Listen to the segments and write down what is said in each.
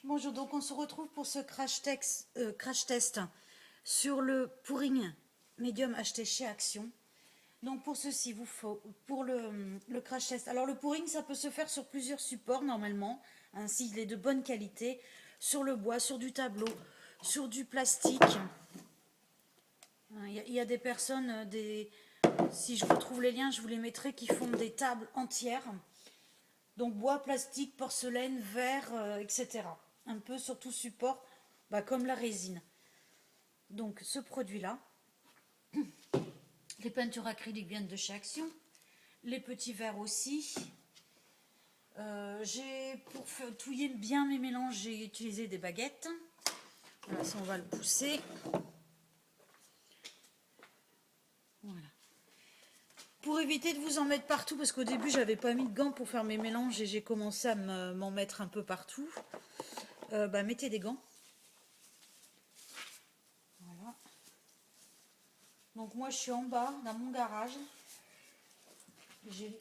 Bonjour, donc on se retrouve pour ce crash test sur le pouring médium acheté chez Action. Donc pour ceci, vous faut pour le crash test. Alors le pouring, ça peut se faire sur plusieurs supports normalement, ainsi il est de bonne qualité, sur le bois, sur du tableau, sur du plastique. Il y a des personnes, si je retrouve les liens, je vous les mettrai, qui font des tables entières. Donc bois, plastique, porcelaine, verre, etc. Un peu sur tout support, comme la résine. Donc ce produit-là, les peintures acryliques viennent de chez Action, les petits verres aussi. Pour touiller bien mes mélanges, j'ai utilisé des baguettes. Voilà, ça on va le pousser. Voilà. Pour éviter de vous en mettre partout, parce qu'au début j'avais pas mis de gants pour faire mes mélanges et j'ai commencé à m'en mettre un peu partout, mettez des gants. Voilà. Donc moi je suis en bas dans mon garage. J'ai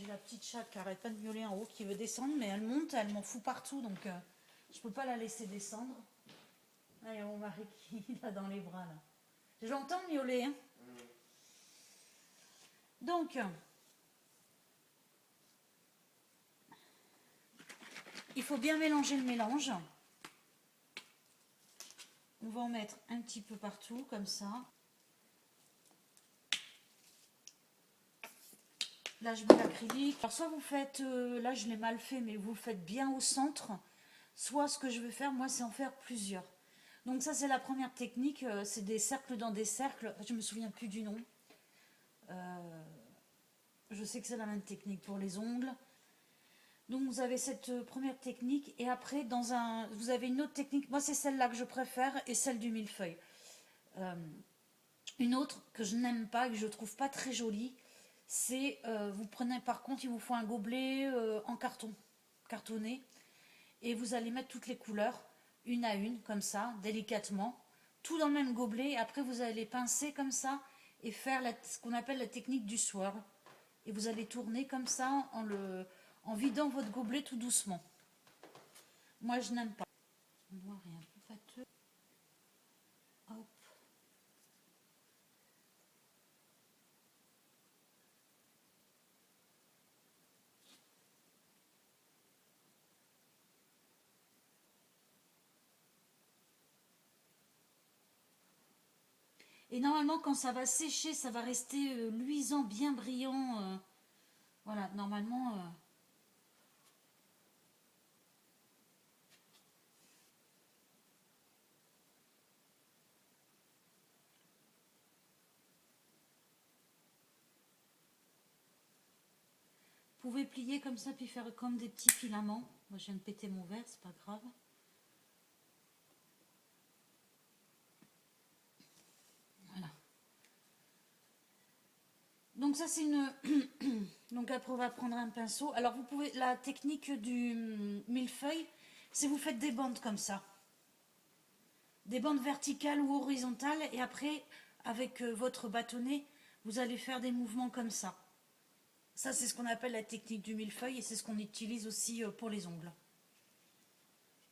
la petite chatte qui arrête pas de miauler en haut, qui veut descendre, mais elle monte, elle m'en fout partout, donc je peux pas la laisser descendre. Là, il y a mon mari qui l'a dans les bras là. Je l'entends miauler, hein. Donc il faut bien mélanger le mélange. On va en mettre un petit peu partout comme ça. Là je mets l'acrylique. Alors soit vous faites, là je l'ai mal fait, mais vous le faites bien au centre. Soit ce que je vais faire moi, c'est en faire plusieurs. Donc ça c'est la première technique, c'est des cercles dans des cercles. Je me souviens plus du nom. Je sais que c'est la même technique pour les ongles. Donc vous avez cette première technique et après vous avez une autre technique. Moi c'est celle-là que je préfère et celle du millefeuille. Une autre que je n'aime pas et que je trouve pas très jolie, c'est vous prenez, par contre il vous faut un gobelet en cartonné, et vous allez mettre toutes les couleurs une à une comme ça délicatement, tout dans le même gobelet, et après vous allez pincer comme ça et faire ce qu'on appelle la technique du swirl, et vous allez tourner comme ça en vidant votre gobelet tout doucement. Moi je n'aime pas. Noir et un peu pâteux. Hop. Et normalement, quand ça va sécher, ça va rester luisant, bien brillant. Voilà, normalement... Vous pouvez plier comme ça, puis faire comme des petits filaments. Moi, je viens de péter mon verre, c'est pas grave. Voilà. Donc ça, c'est une... Donc après, on va prendre un pinceau. Alors, vous pouvez... La technique du millefeuille, c'est vous faites des bandes comme ça. Des bandes verticales ou horizontales. Et après, avec votre bâtonnet, vous allez faire des mouvements comme ça. Ça, c'est ce qu'on appelle la technique du millefeuille et c'est ce qu'on utilise aussi pour les ongles.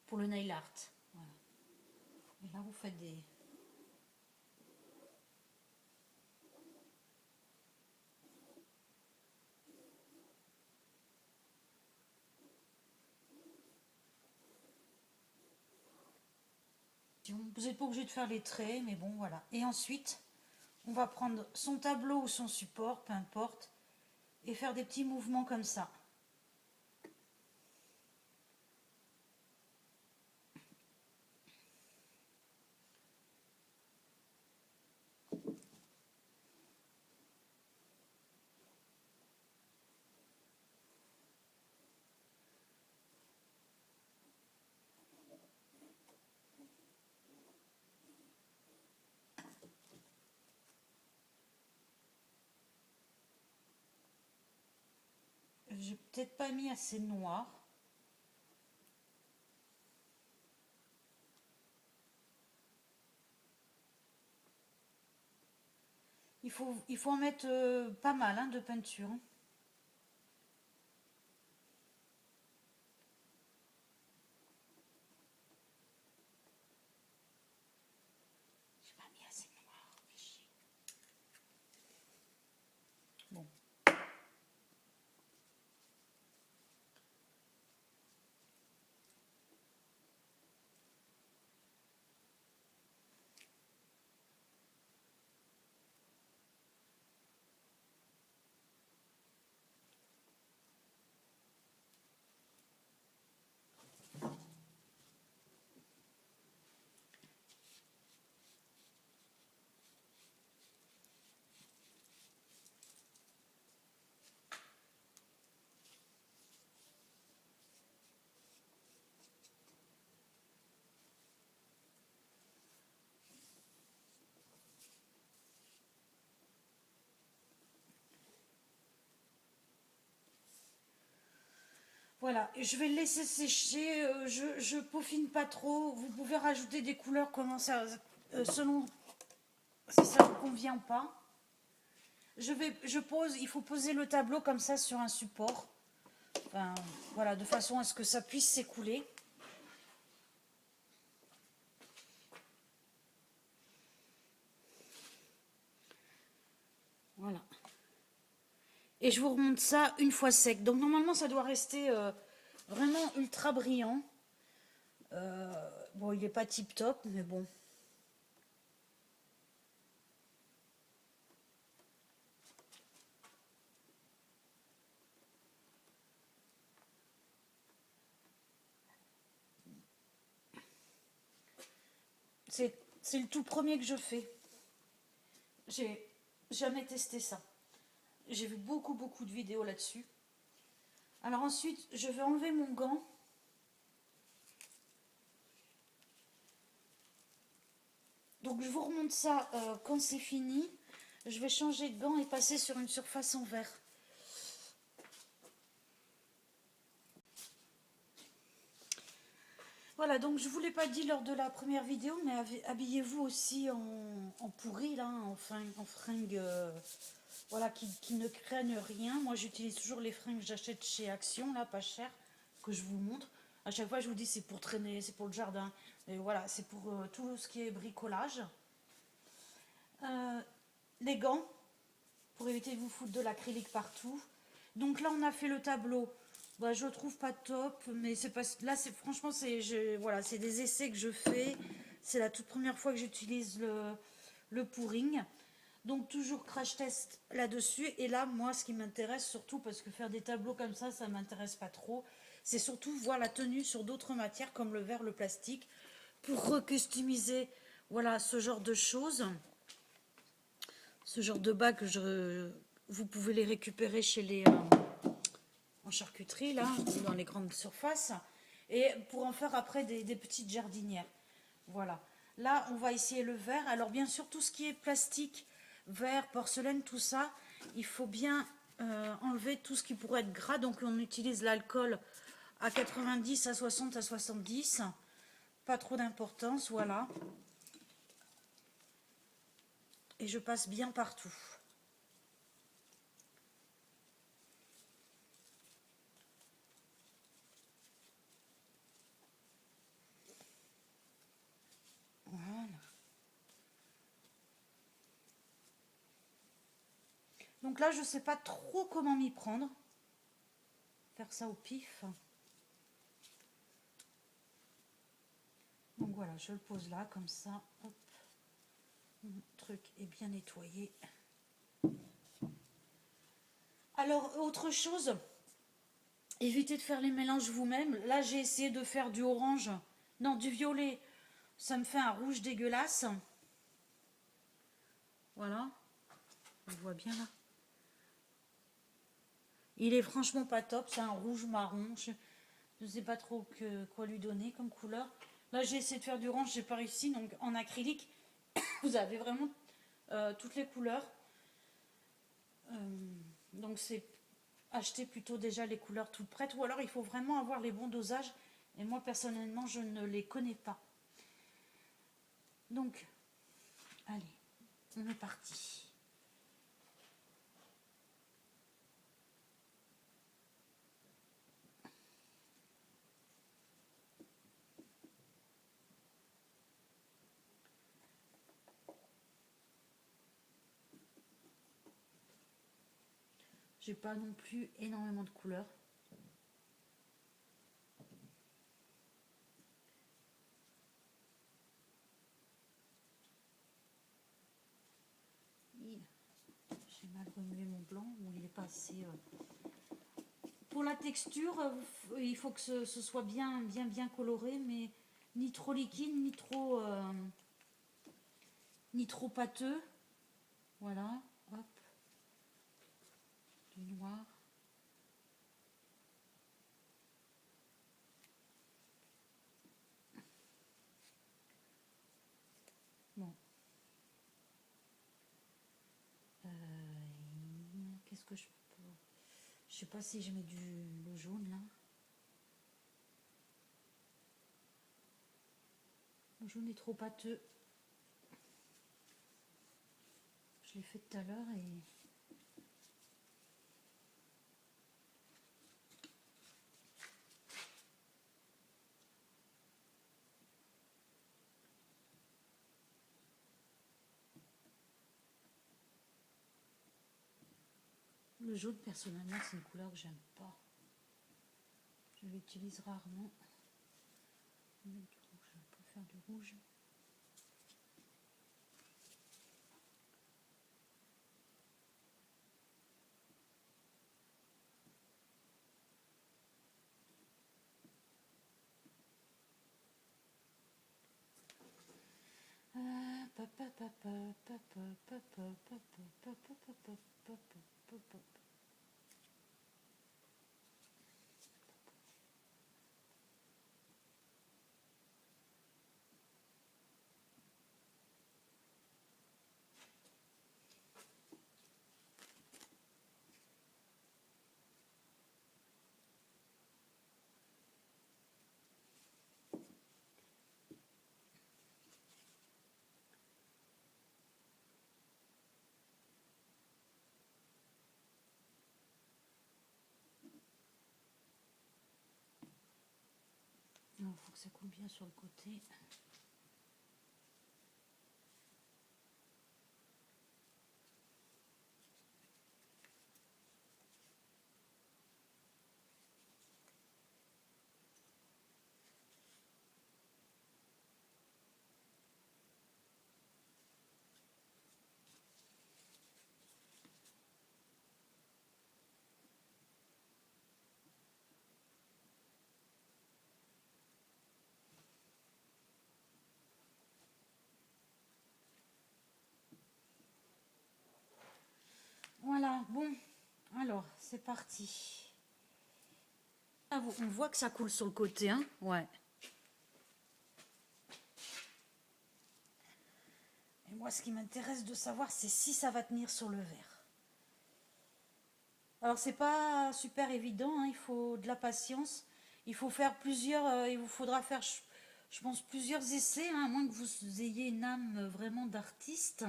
Pour le nail art. Voilà. Et là, vous faites des... Vous n'êtes pas obligé de faire les traits, mais bon, voilà. Et ensuite, on va prendre son tableau ou son support, peu importe, et faire des petits mouvements comme ça. J'ai peut-être pas mis assez de noir. Il faut en mettre pas mal hein, de peinture. Voilà, et je vais le laisser sécher. Je peaufine pas trop. Vous pouvez rajouter des couleurs comment ça, selon si ça vous convient ou pas. Il faut poser le tableau comme ça sur un support. Enfin, voilà, de façon à ce que ça puisse s'écouler. Voilà. Et je vous remonte ça une fois sec. Donc normalement, ça doit rester vraiment ultra brillant. Bon, il n'est pas tip top, mais bon. C'est le tout premier que je fais. J'ai jamais testé ça. J'ai vu beaucoup de vidéos là-dessus. Alors ensuite, je vais enlever mon gant. Donc je vous remonte ça quand c'est fini. Je vais changer de gant et passer sur une surface en verre. Voilà, donc je ne vous l'ai pas dit lors de la première vidéo, mais habillez-vous aussi en pourri, là, en fringues voilà, qui ne craignent rien. Moi, j'utilise toujours les fringues que j'achète chez Action, là, pas cher, que je vous montre. À chaque fois, je vous dis, c'est pour traîner, c'est pour le jardin. Et voilà, c'est pour tout ce qui est bricolage. Les gants, pour éviter de vous foutre de l'acrylique partout. Donc là, on a fait le tableau. Bah, je le trouve pas top, mais c'est pas là. C'est franchement, voilà, c'est des essais que je fais. C'est la toute première fois que j'utilise le pouring. Donc toujours crash test là-dessus. Et là, moi, ce qui m'intéresse surtout, parce que faire des tableaux comme ça m'intéresse pas trop, c'est surtout voir la tenue sur d'autres matières comme le verre, le plastique, pour recustomiser, voilà, ce genre de choses. Ce genre de bacs, vous pouvez les récupérer chez les en charcuterie, là, ou dans les grandes surfaces, et pour en faire après des petites jardinières. Voilà. Là, on va essayer le verre. Alors, bien sûr, tout ce qui est plastique, verre, porcelaine, tout ça, il faut bien enlever tout ce qui pourrait être gras. Donc, on utilise l'alcool à 90, à 60, à 70. Pas trop d'importance, voilà. Et je passe bien partout. Voilà. Donc là, je ne sais pas trop comment m'y prendre. Faire ça au pif. Donc voilà, je le pose là, comme ça. Hop. Mon truc est bien nettoyé. Alors, autre chose, évitez de faire les mélanges vous-même. Là, j'ai essayé de faire du orange. Non, du violet. Ça me fait un rouge dégueulasse. Voilà. On voit bien là. Il est franchement pas top. C'est un rouge marron. Je ne sais pas trop quoi lui donner comme couleur. Là, j'ai essayé de faire du orange. J'ai pas réussi. Donc, en acrylique, vous avez vraiment toutes les couleurs. Donc, c'est acheter plutôt déjà les couleurs toutes prêtes. Ou alors, il faut vraiment avoir les bons dosages. Et moi, personnellement, je ne les connais pas. Donc, allez, on est parti. J'ai pas non plus énormément de couleurs. J'ai mal remué mon blanc, bon, il est pas assez. Pour la texture, il faut que ce soit bien coloré, mais ni trop liquide, ni trop pâteux. Voilà, hop, du noir. Bon. Qu'est-ce que je peux... Je sais pas si je mets le jaune là. jaune est trop pâteux. Je l'ai fait tout à l'heure et... Le jaune, personnellement, c'est une couleur que j'aime pas. Je l'utilise rarement. Je peux faire du rouge. Il faut que ça coule bien sur le côté. Voilà, bon, alors c'est parti. Ah, on voit que ça coule sur le côté, hein? Ouais. Et moi, ce qui m'intéresse de savoir, c'est si ça va tenir sur le verre. Alors, c'est pas super évident, hein, il faut de la patience. Il faut faire plusieurs, il vous faudra faire, je pense, plusieurs essais, hein, à moins que vous ayez une âme vraiment d'artiste.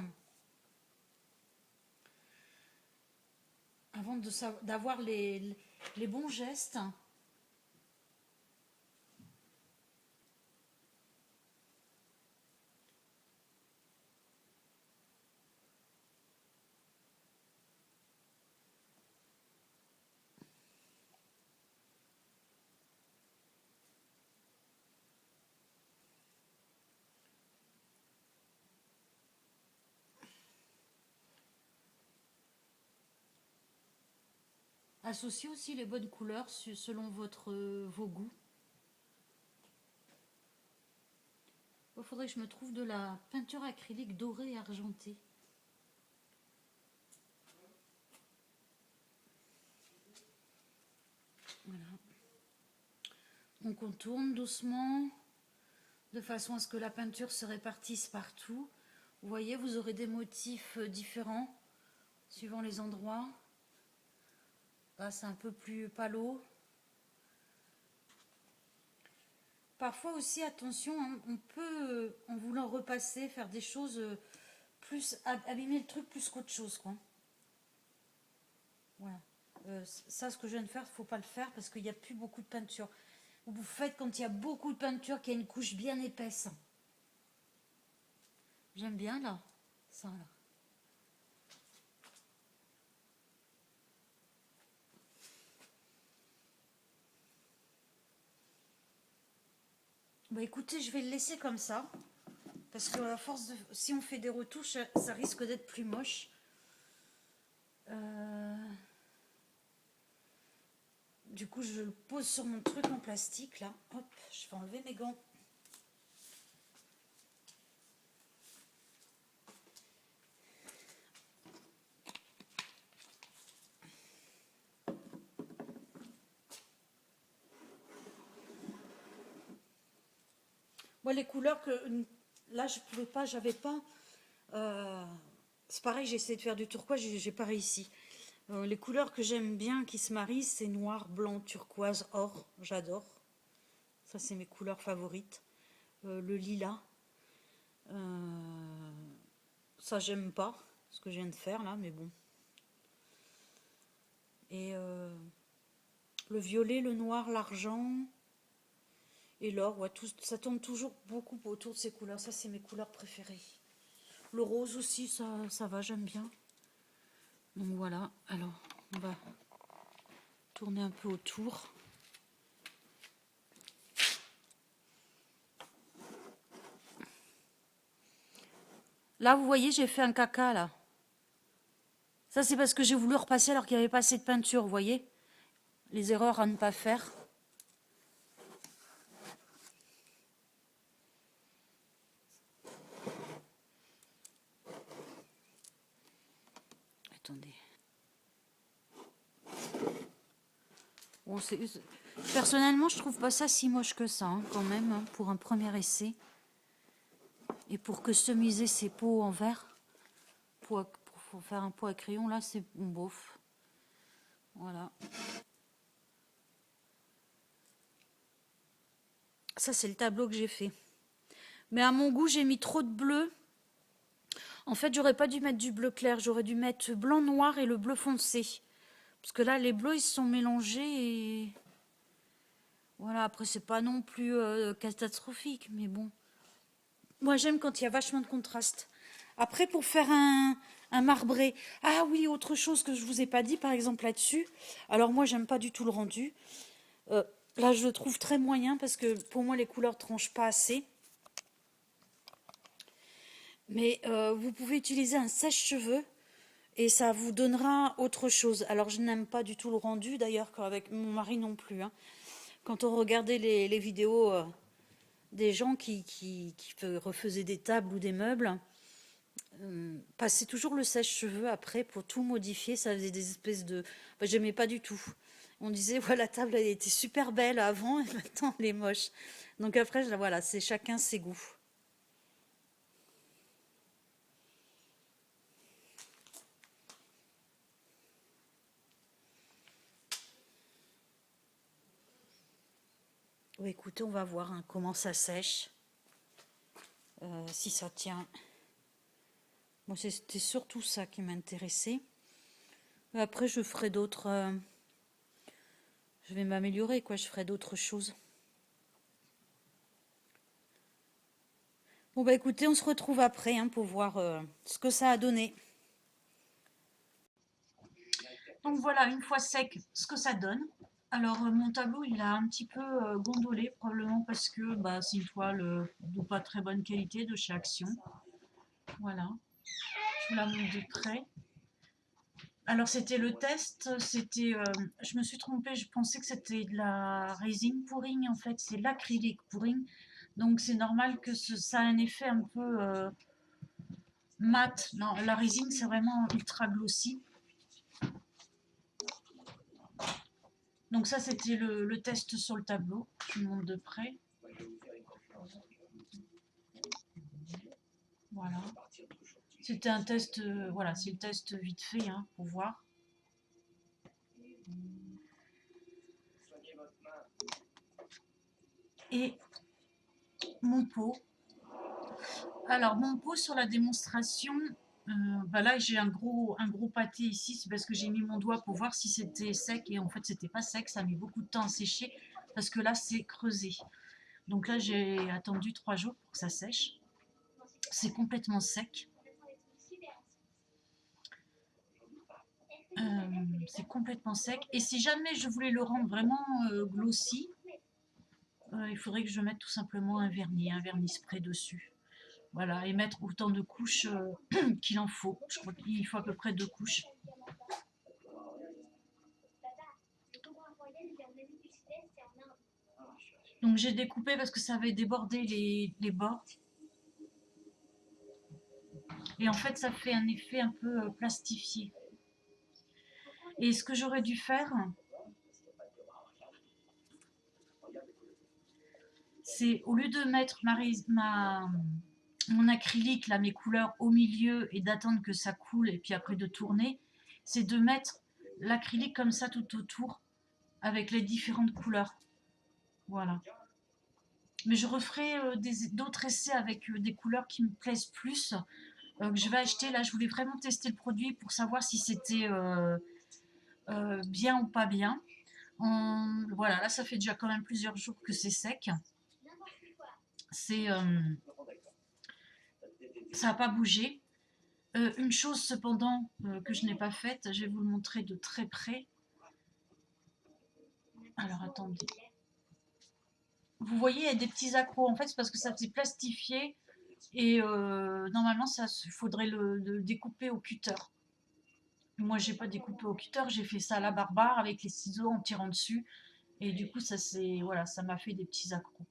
Avant d'avoir les bons gestes. Associez aussi les bonnes couleurs selon vos goûts. Il faudrait que je me trouve de la peinture acrylique dorée et argentée. Voilà. On contourne doucement, de façon à ce que la peinture se répartisse partout. Vous voyez, vous aurez des motifs différents, suivant les endroits. Là, c'est un peu plus palo. Parfois aussi, attention, hein, on peut, en voulant repasser, faire des choses plus, abîmer le truc plus qu'autre chose, quoi. Voilà. Ça, ce que je viens de faire, il ne faut pas le faire parce qu'il n'y a plus beaucoup de peinture. Vous faites quand il y a beaucoup de peinture, qu'il y a une couche bien épaisse. J'aime bien, là. Ça, là. Bah écoutez, je vais le laisser comme ça. Parce que à force de, si on fait des retouches, ça risque d'être plus moche. Du coup, je le pose sur mon truc en plastique, là. Hop, je vais enlever mes gants. Moi, les couleurs que... Là, je pouvais pas, j'avais pas... c'est pareil, j'ai essayé de faire du turquoise, j'ai pas réussi. Les couleurs que j'aime bien qui se marient, c'est noir, blanc, turquoise, or. J'adore. Ça, c'est mes couleurs favorites. Le lilas. Ça, j'aime pas ce que je viens de faire là, mais bon. Et le violet, le noir, l'argent et l'or, ouais, tout, ça tourne toujours beaucoup autour de ces couleurs. Ça, c'est mes couleurs préférées. Le rose aussi, ça va, j'aime bien. Donc voilà, alors on va tourner un peu autour. Là, vous voyez, j'ai fait un caca, là. Ça, c'est parce que j'ai voulu repasser alors qu'il n'y avait pas assez de peinture, vous voyez. Les erreurs à ne pas faire. Attendez. Bon, personnellement, je trouve pas ça si moche que ça, hein, quand même, hein, pour un premier essai. Et pour customiser ces pots en verre, pour faire un pot à crayon, là, c'est bof. Voilà. Ça, c'est le tableau que j'ai fait. Mais à mon goût, j'ai mis trop de bleu. En fait, j'aurais pas dû mettre du bleu clair. J'aurais dû mettre blanc, noir et le bleu foncé. Parce que là, les bleus, ils se sont mélangés et... Voilà, après, c'est pas non plus catastrophique, mais bon. Moi, j'aime quand il y a vachement de contraste. Après, pour faire un marbré... Ah oui, autre chose que je vous ai pas dit, par exemple, là-dessus. Alors, moi, j'aime pas du tout le rendu. Là, je le trouve très moyen parce que, pour moi, les couleurs tranchent pas assez. Mais vous pouvez utiliser un sèche-cheveux et ça vous donnera autre chose. Alors, je n'aime pas du tout le rendu, d'ailleurs, avec mon mari non plus. Hein. Quand on regardait les vidéos des gens qui refaisaient des tables ou des meubles, passaient toujours le sèche-cheveux après pour tout modifier. Ça faisait des espèces de... Bah, j'aimais pas du tout. On disait, voilà, la table, elle était super belle avant et maintenant, elle est moche. Donc après, voilà, c'est chacun ses goûts. Bon, écoutez, on va voir hein, comment ça sèche. Si ça tient. Moi, c'était surtout ça qui m'intéressait. Après, je ferai d'autres... je vais m'améliorer, quoi. Je ferai d'autres choses. Bon, bah écoutez, on se retrouve après hein, pour voir ce que ça a donné. Donc voilà, une fois sec, ce que ça donne. Alors, mon tableau, il a un petit peu gondolé, probablement parce que bah, c'est une toile de pas très bonne qualité de chez Action. Voilà, je vous la montre de près. Alors, c'était le test, c'était, je me suis trompée, je pensais que c'était de la résine pouring, en fait, c'est l'acrylique pouring. Donc, c'est normal que ça a un effet un peu mat. Non, la résine, c'est vraiment ultra glossy. Donc ça, c'était le test sur le tableau. Je vous montre de près. Voilà. C'était un test, voilà, c'est le test vite fait hein, pour voir. Et mon pot. Alors, mon pot sur la démonstration, bah là, j'ai un gros pâté ici. C'est parce que j'ai mis mon doigt pour voir si c'était sec. Et en fait, c'était pas sec. Ça a mis beaucoup de temps à sécher parce que là, c'est creusé. Donc là, j'ai attendu 3 jours pour que ça sèche. C'est complètement sec. C'est complètement sec. Et si jamais je voulais le rendre vraiment glossy, il faudrait que je mette tout simplement un vernis spray dessus. Voilà, et mettre autant de couches qu'il en faut. Je crois qu'il faut à peu près 2 couches. Donc j'ai découpé parce que ça avait débordé les bords. Et en fait, ça fait un effet un peu plastifié. Et ce que j'aurais dû faire, c'est au lieu de mettre mon acrylique, là, mes couleurs au milieu et d'attendre que ça coule et puis après de tourner, c'est de mettre l'acrylique comme ça tout autour avec les différentes couleurs. Voilà. Mais je referai d'autres essais avec des couleurs qui me plaisent plus, que je vais acheter. Là, je voulais vraiment tester le produit pour savoir si c'était bien ou pas bien. Voilà, là, ça fait déjà quand même plusieurs jours que c'est sec. C'est, ça n'a pas bougé. Une chose cependant que je n'ai pas faite, je vais vous le montrer de très près. Alors attendez. Vous voyez, il y a des petits accros. En fait, c'est parce que ça s'est plastifié et normalement, il faudrait le découper au cutter. Moi, j'ai pas découpé au cutter, j'ai fait ça à la barbare avec les ciseaux en tirant dessus. Et du coup, voilà, ça m'a fait des petits accros.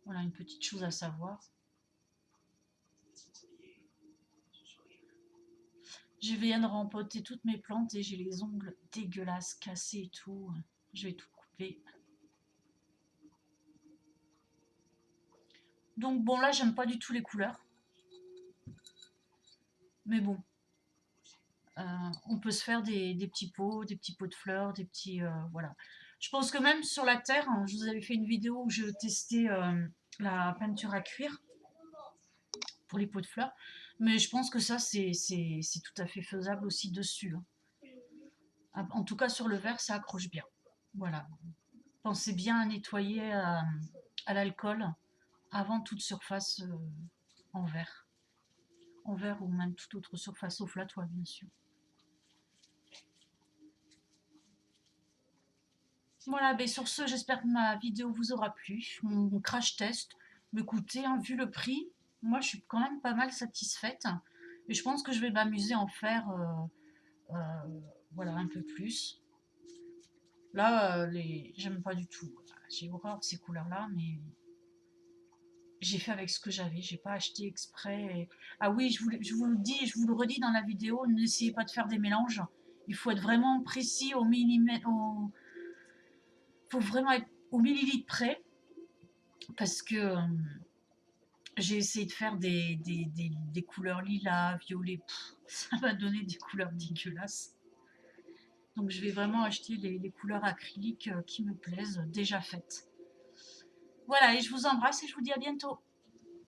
Voilà une petite chose à savoir. Je viens de rempoter toutes mes plantes et j'ai les ongles dégueulasses, cassés et tout. Je vais tout couper. Donc bon, là, j'aime pas du tout les couleurs. Mais bon, on peut se faire des petits pots de fleurs, des petits... voilà. Je pense que même sur la terre, hein, je vous avais fait une vidéo où je testais la peinture à cuire pour les pots de fleurs. Mais je pense que ça, c'est tout à fait faisable aussi dessus, hein. En tout cas, sur le verre, ça accroche bien. Voilà. Pensez bien à nettoyer à l'alcool avant toute surface en verre. En verre ou même toute autre surface, sauf la toile, bien sûr. Voilà, ben sur ce, j'espère que ma vidéo vous aura plu. Mon crash test. Mais écoutez, hein, vu le prix, moi je suis quand même pas mal satisfaite. Et je pense que je vais m'amuser à en faire voilà, un peu plus. Là, j'aime pas du tout. J'ai horreur de ces couleurs-là, mais j'ai fait avec ce que j'avais. J'ai pas acheté exprès. Ah oui, je vous le dis, je vous le redis dans la vidéo, n'essayez pas de faire des mélanges. Il faut être vraiment précis au millimètre. Faut vraiment être au millilitre près. Parce que j'ai essayé de faire des couleurs lilas, violets. Ça m'a donné des couleurs dégueulasses. Donc je vais vraiment acheter les couleurs acryliques qui me plaisent, déjà faites. Voilà, et je vous embrasse et je vous dis à bientôt.